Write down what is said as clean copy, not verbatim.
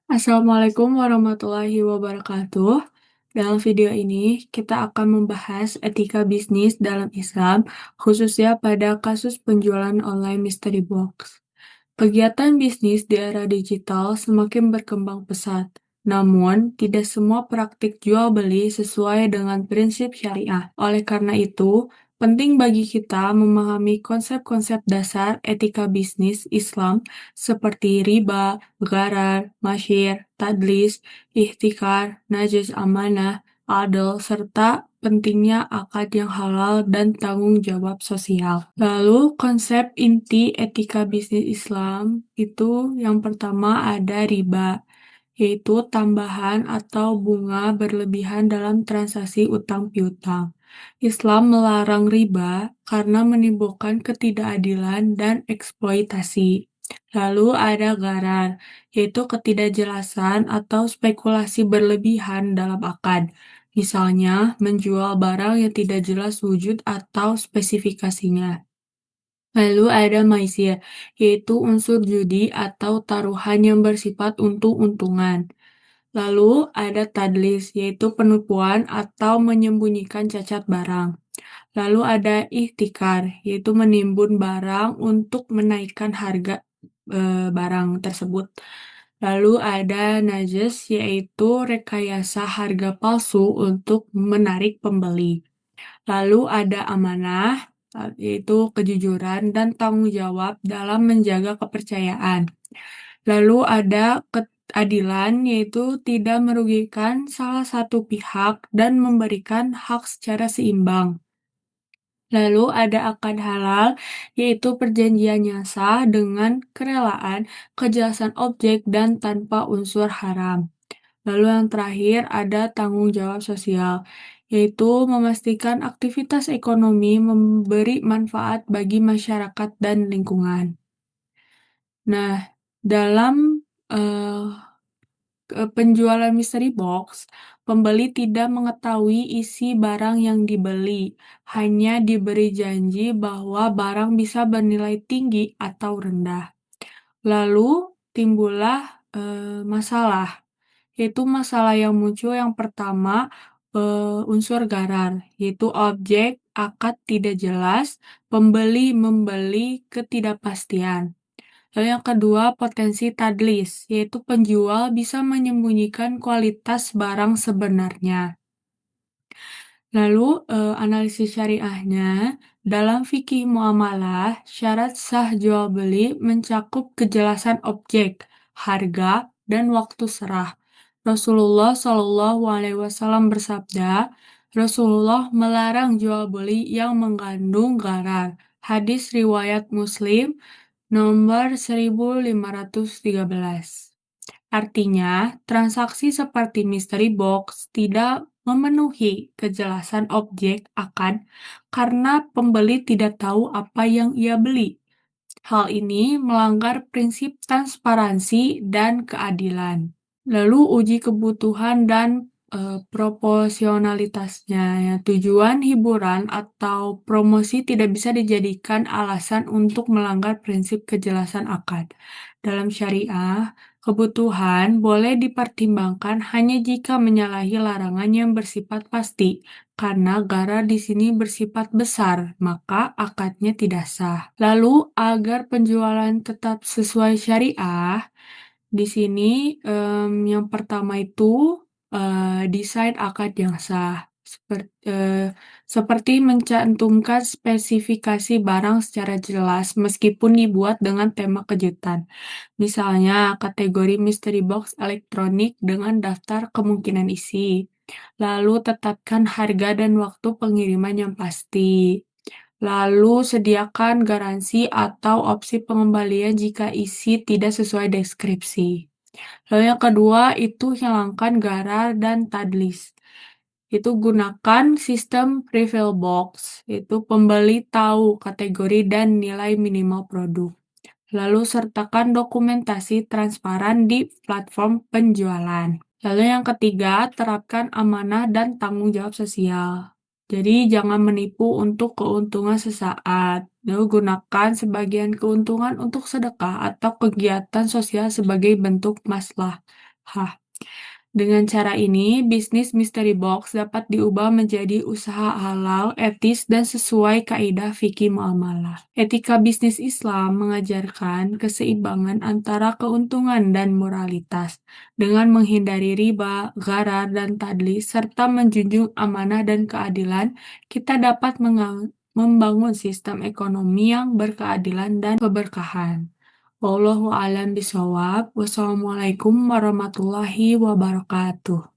Assalamualaikum warahmatullahi wabarakatuh. Dalam video ini, kita akan membahas etika bisnis dalam Islam, khususnya pada kasus penjualan online mystery box. Kegiatan bisnis di era digital semakin berkembang pesat, namun tidak semua praktik jual beli sesuai dengan prinsip syariah. Oleh karena itu, penting bagi kita memahami konsep-konsep dasar etika bisnis Islam seperti riba, gharar, masyir, tadlis, ihtikar, najis amanah, adil, serta pentingnya akad yang halal dan tanggung jawab sosial. Lalu, konsep inti etika bisnis Islam itu yang pertama ada riba, yaitu tambahan atau bunga berlebihan dalam transaksi utang piutang. Islam melarang riba karena menimbulkan ketidakadilan dan eksploitasi. Lalu ada gharar, yaitu ketidakjelasan atau spekulasi berlebihan dalam akad. Misalnya, menjual barang yang tidak jelas wujud atau spesifikasinya. Lalu ada maisir, yaitu unsur judi atau taruhan yang bersifat untung-untungan. Lalu ada tadlis, yaitu penipuan atau menyembunyikan cacat barang. Lalu ada ihtikar, yaitu menimbun barang untuk menaikkan harga barang tersebut. Lalu ada najas, yaitu rekayasa harga palsu untuk menarik pembeli. Lalu ada amanah, yaitu kejujuran dan tanggung jawab dalam menjaga kepercayaan. Lalu ada keadilan, yaitu tidak merugikan salah satu pihak dan memberikan hak secara seimbang. Lalu ada akad halal, yaitu perjanjian yang sah dengan kerelaan, kejelasan objek, dan tanpa unsur haram. Lalu yang terakhir ada tanggung jawab sosial, yaitu memastikan aktivitas ekonomi memberi manfaat bagi masyarakat dan lingkungan. Nah, dalam eh, penjualan mystery box, pembeli tidak mengetahui isi barang yang dibeli, hanya diberi janji bahwa barang bisa bernilai tinggi atau rendah. Lalu timbullah masalah, yaitu masalah yang muncul yang pertama, unsur gharar, yaitu objek akad tidak jelas, pembeli membeli ketidakpastian. Lalu yang kedua, potensi tadlis, yaitu penjual bisa menyembunyikan kualitas barang sebenarnya. Lalu, analisis syariahnya, dalam fikih muamalah, syarat sah jual beli mencakup kejelasan objek, harga, dan waktu serah. Rasulullah Shallallahu Alaihi Wasallam bersabda, Rasulullah melarang jual beli yang mengandung gharar. Hadis riwayat Muslim nomor 1513. Artinya, transaksi seperti mystery box tidak memenuhi kejelasan objek akad karena pembeli tidak tahu apa yang ia beli. Hal ini melanggar prinsip transparansi dan keadilan. Lalu uji kebutuhan dan proporsionalitasnya. Ya, tujuan hiburan atau promosi tidak bisa dijadikan alasan untuk melanggar prinsip kejelasan akad. Dalam syariah, kebutuhan boleh dipertimbangkan hanya jika menyalahi larangan yang bersifat pasti, karena gharar di sini bersifat besar, maka akadnya tidak sah. Lalu, agar penjualan tetap sesuai syariah, di sini yang pertama itu desain akad yang sah. Seperti mencantumkan spesifikasi barang secara jelas meskipun dibuat dengan tema kejutan. Misalnya kategori mystery box elektronik dengan daftar kemungkinan isi. Lalu tetapkan harga dan waktu pengiriman yang pasti. Lalu sediakan garansi atau opsi pengembalian jika isi tidak sesuai deskripsi. Lalu yang kedua itu hilangkan gharar dan tadlis. Itu gunakan sistem refill box, itu pembeli tahu kategori dan nilai minimal produk. Lalu sertakan dokumentasi transparan di platform penjualan. Lalu yang ketiga, terapkan amanah dan tanggung jawab sosial. Jadi jangan menipu untuk keuntungan sesaat. Lalu gunakan sebagian keuntungan untuk sedekah atau kegiatan sosial sebagai bentuk maslahah. Dengan cara ini, bisnis mystery box dapat diubah menjadi usaha halal, etis, dan sesuai kaidah fikih muamalah. Etika bisnis Islam mengajarkan keseimbangan antara keuntungan dan moralitas, dengan menghindari riba, gharar, dan tadlis, serta menjunjung amanah dan keadilan. Kita dapat membangun sistem ekonomi yang berkeadilan dan keberkahan. Wallahu a'lam bishawab. Wassalamualaikum warahmatullahi wabarakatuh.